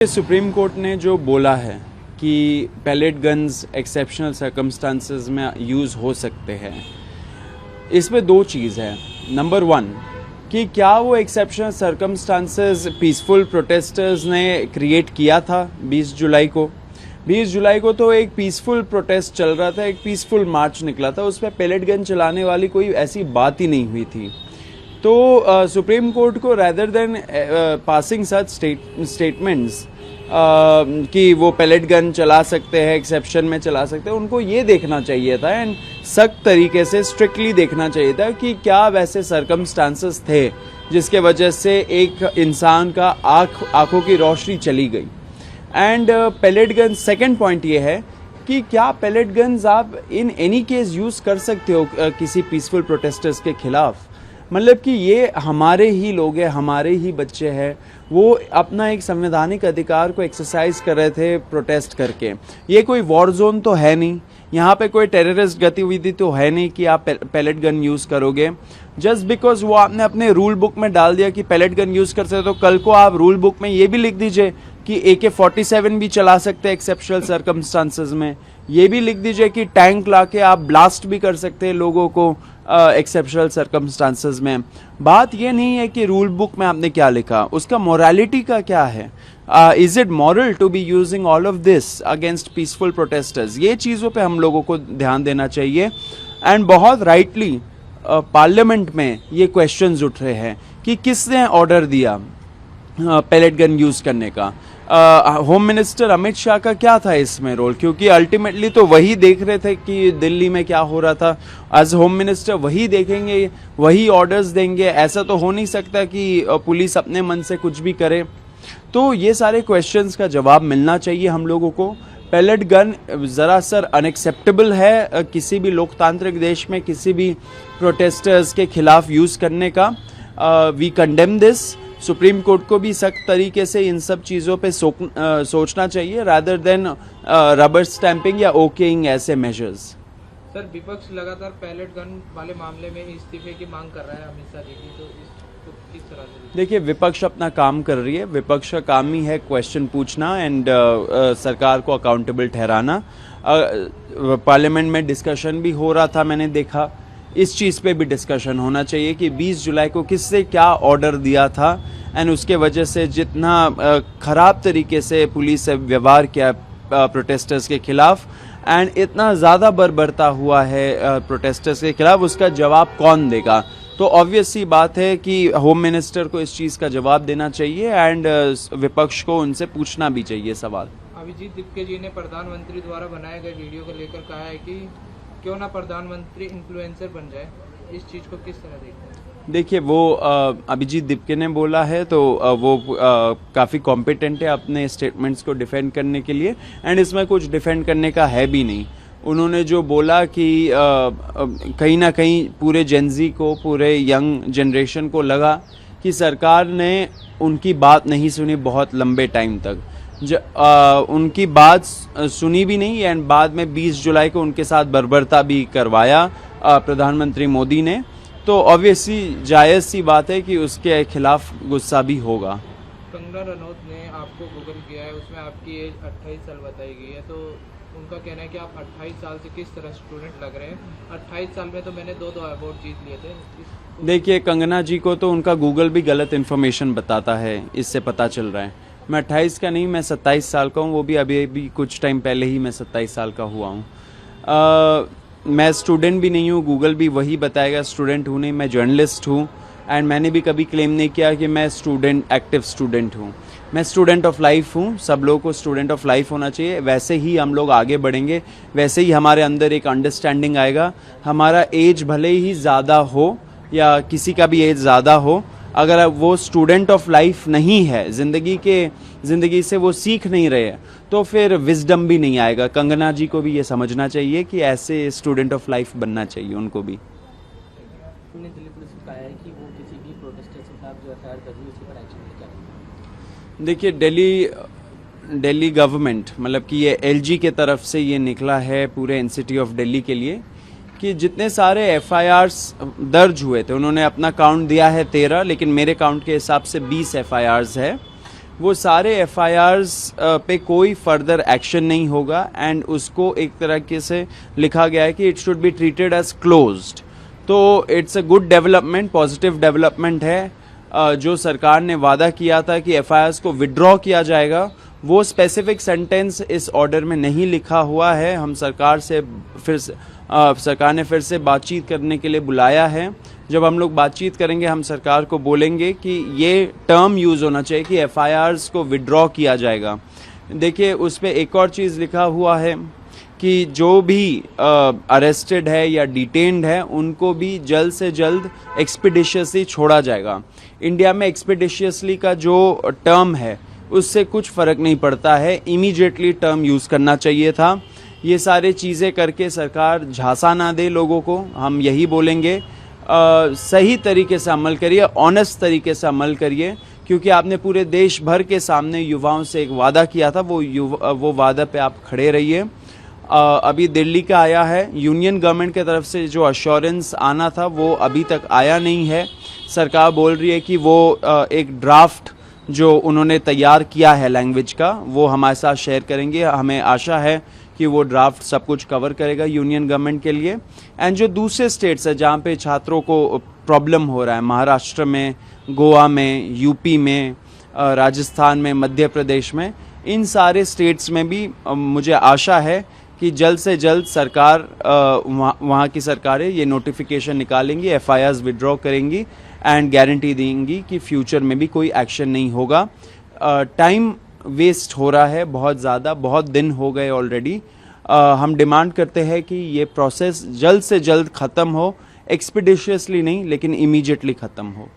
Supreme court ने जो बोला है कि पैलेट गन्स एक्सेप्शनल सर्कमस्टांसेस में यूज़ हो सकते हैं, इसमें दो चीज़ है। नंबर वन कि क्या वो एक्सेप्शनल सर्कमस्टांसेस पीसफुल प्रोटेस्टर्स ने क्रिएट किया था 20 जुलाई को। 20 जुलाई को तो एक पीसफुल प्रोटेस्ट चल रहा था, एक पीसफुल मार्च निकला था, उसमें पैलेट गन चलाने वाली कोई ऐसी बात ही नहीं हुई थी। तो सुप्रीम कोर्ट को rather than passing such statements कि वो पैलेट गन चला सकते हैं, एक्सेप्शन में चला सकते हैं, उनको ये देखना चाहिए था एंड सख्त तरीके से स्ट्रिक्टली देखना चाहिए था कि क्या वैसे सर्कमस्टांसेस थे जिसके वजह से एक इंसान का आंखों की रोशनी चली गई। And pellet gun, second point ये है कि क्या पैलेट गन्स आप इन एनी केस यूज़ कर सकते हो किसी पीसफुल प्रोटेस्टर्स के खिलाफ। मतलब कि ये हमारे ही लोग हैं, हमारे ही बच्चे हैं, वो अपना एक संवैधानिक अधिकार को एक्सरसाइज कर रहे थे प्रोटेस्ट करके। ये कोई वॉर जोन तो है नहीं, यहाँ पे कोई टेररिस्ट गतिविधि तो है नहीं कि आप पैलेट गन यूज़ करोगे। जस्ट बिकॉज वो आपने अपने रूल बुक में डाल दिया कि पैलेट गन यूज़ कर सकते, तो कल को आप रूल बुक में ये भी लिख दीजिए कि AK-47 भी चला सकते हैं एक्सेप्शनल सर्कमस्टांसेस में। ये भी लिख दीजिए कि टैंक लाके आप ब्लास्ट भी कर सकते हैं लोगों को एक्सेप्शनल सर्कमस्टांसेस में। बात ये नहीं है कि रूल बुक में आपने क्या लिखा, उसका मोरालिटी का क्या है। Is it moral to be using all of this against peaceful protesters. ये चीज़ों पे हम लोगों को ध्यान देना चाहिए। एंड बहुत राइटली पार्लियामेंट में ये क्वेश्चंस उठ रहे हैं कि किसने ऑर्डर दिया पैलेट गन यूज़ करने का। होम मिनिस्टर अमित शाह का क्या था इसमें रोल, क्योंकि अल्टीमेटली तो वही देख रहे थे कि दिल्ली में क्या हो रहा था। एज होम मिनिस्टर वही देखेंगे, वही ऑर्डर्स देंगे। ऐसा तो हो नहीं सकता कि पुलिस अपने मन से कुछ भी करे। तो ये सारे क्वेश्चंस का जवाब मिलना चाहिए हम लोगों को। पैलेट गन ज़रा सर अनएक्सेप्टेबल है किसी भी लोकतांत्रिक देश में किसी भी प्रोटेस्टर्स के खिलाफ यूज़ करने का। We condemn this. Supreme court को भी सख्त तरीके से इन सब चीज़ों पे सोचना चाहिए रादर देन रबर स्टैंपिंग या ओकेइंग ऐसे मेजर्स। सर, विपक्ष लगातार पैलेट गन वाले मामले में इस्तीफे की मांग कर रहा है अमित शाह जी की, तो इसको किस तरह से? देखिए, विपक्ष अपना काम कर रही है। विपक्ष का काम ही है क्वेश्चन पूछना एंड सरकार को अकाउंटेबल ठहराना। पार्लियामेंट में डिस्कशन भी हो रहा था, मैंने देखा। इस चीज़ पे भी डिस्कशन होना चाहिए कि 20 जुलाई को किससे क्या ऑर्डर दिया था एंड उसके वजह से जितना ख़राब तरीके से पुलिस से व्यवहार किया प्रोटेस्टर्स के खिलाफ एंड इतना ज़्यादा बर्बरता हुआ है प्रोटेस्टर्स के खिलाफ, उसका जवाब कौन देगा। तो ऑब्वियस सी बात है कि होम मिनिस्टर को इस चीज़ का जवाब देना चाहिए एंड विपक्ष को उनसे पूछना भी चाहिए सवाल। अभिजीत दिपके जी ने प्रधानमंत्री द्वारा बनाए गए वीडियो को लेकर कहा है कि क्यों ना प्रधानमंत्री इन्फ्लुएंसर बन जाए। इस चीज़ को किस तरह देखते हैं? देखिए, वो अभिजीत दिपके ने बोला है तो वो काफ़ी कॉम्पिटेंट है अपने स्टेटमेंट्स को डिफेंड करने के लिए एंड इसमें कुछ डिफेंड करने का है भी नहीं। उन्होंने जो बोला कि कहीं ना कहीं पूरे जेनजी को, पूरे यंग जनरेशन को लगा कि सरकार ने उनकी बात नहीं सुनी बहुत लंबे टाइम तक। उनकी बात सुनी भी नहीं एंड बाद में 20 जुलाई को उनके साथ बर्बरता भी करवाया प्रधानमंत्री मोदी ने। तो ऑब्वियसली जायज़ सी बात है कि उसके खिलाफ गुस्सा भी होगा। कंगना रनौत ने आपको गूगल किया है, उसमें आपकी एज 28 साल बताई गई है, तो उनका कहना है कि आप 28 साल से किस तरह स्टूडेंट लग रहे हैं। 28 साल में तो मैंने दो अवार्ड जीत लिए थे। देखिए, कंगना जी को तो उनका गूगल भी गलत इन्फॉर्मेशन बताता है, इससे पता चल रहा है। मैं 28 का नहीं, मैं 27 साल का हूँ, वो भी अभी कुछ टाइम पहले ही मैं 27 साल का हुआ हूँ। मैं स्टूडेंट भी नहीं हूँ, गूगल भी वही बताएगा स्टूडेंट हूँ नहीं, मैं जर्नलिस्ट हूँ एंड मैंने भी कभी क्लेम नहीं किया कि मैं एक्टिव स्टूडेंट हूँ। मैं स्टूडेंट ऑफ लाइफ हूँ। सब लोगों को स्टूडेंट ऑफ लाइफ होना चाहिए। वैसे ही हम लोग आगे बढ़ेंगे, वैसे ही हमारे अंदर एक अंडरस्टैंडिंग आएगा। हमारा एज भले ही ज़्यादा हो या किसी का भी एज ज़्यादा हो, अगर वो स्टूडेंट ऑफ लाइफ नहीं है, ज़िंदगी से वो सीख नहीं रहे, तो फिर विजडम भी नहीं आएगा। कंगना जी को भी ये समझना चाहिए कि ऐसे स्टूडेंट ऑफ लाइफ बनना चाहिए उनको भी। दिल्ली पुलिस ने कहा है कि वो किसी भी प्रोटेस्टर के खिलाफ जो एफआईआर कर रही है उसी पर एक्शन नहीं करेगी। देखिए, दिल्ली गवर्नमेंट, मतलब कि ये LG के तरफ से ये निकला है पूरे एनसीटी ऑफ दिल्ली के लिए कि जितने सारे FIRs दर्ज हुए थे, उन्होंने अपना काउंट दिया है 13, लेकिन मेरे काउंट के हिसाब से 20 FIRs है। वो सारे FIRs पे कोई फर्दर एक्शन नहीं होगा एंड उसको एक तरीके से लिखा गया है कि it should be treated as closed. तो it's a good development, positive development है। जो सरकार ने वादा किया था कि FIRs को विड्रॉ किया जाएगा, वो स्पेसिफिक सेंटेंस इस ऑर्डर में नहीं लिखा हुआ है। हम सरकार ने फिर से बातचीत करने के लिए बुलाया है। जब हम लोग बातचीत करेंगे, हम सरकार को बोलेंगे कि ये टर्म यूज़ होना चाहिए कि FIRs को विड्रॉ किया जाएगा। देखिए, उस पर एक और चीज़ लिखा हुआ है कि जो भी अरेस्टेड है या डिटेन्ड है, उनको भी जल्द से जल्द एक्सपीडिशियसली छोड़ा जाएगा। इंडिया में एक्सपीडिशियसली का जो टर्म है, उससे कुछ फ़र्क नहीं पड़ता है, इमीडिएटली टर्म यूज़ करना चाहिए था। ये सारे चीज़ें करके सरकार झांसा ना दे लोगों को, हम यही बोलेंगे। सही तरीके से अमल करिए, ऑनेस्ट तरीके से अमल करिए, क्योंकि आपने पूरे देश भर के सामने युवाओं से एक वादा किया था, वो वादा पे आप खड़े रहिए। अभी दिल्ली का आया है, यूनियन गवर्नमेंट की तरफ से जो अश्योरेंस आना था वो अभी तक आया नहीं है। सरकार बोल रही है कि वो एक ड्राफ्ट जो उन्होंने तैयार किया है लैंग्वेज का, वो हमारे साथ शेयर करेंगे। हमें आशा है कि वो ड्राफ्ट सब कुछ कवर करेगा यूनियन गवर्नमेंट के लिए। एंड जो दूसरे स्टेट्स है जहाँ पे छात्रों को प्रॉब्लम हो रहा है, महाराष्ट्र में, गोवा में, यूपी में, राजस्थान में, मध्य प्रदेश में, इन सारे स्टेट्स में भी मुझे आशा है कि जल्द से जल्द सरकार, वहाँ की सरकारें ये नोटिफिकेशन निकालेंगी, FIRs विड्रॉ करेंगी एंड गारंटी देंगी कि फ्यूचर में भी कोई एक्शन नहीं होगा। टाइम वेस्ट हो रहा है बहुत ज़्यादा, बहुत दिन हो गए ऑलरेडी। हम डिमांड करते हैं कि ये प्रोसेस जल्द से जल्द ख़त्म हो, एक्सपीडिशियसली नहीं लेकिन इमीडिएटली ख़त्म हो।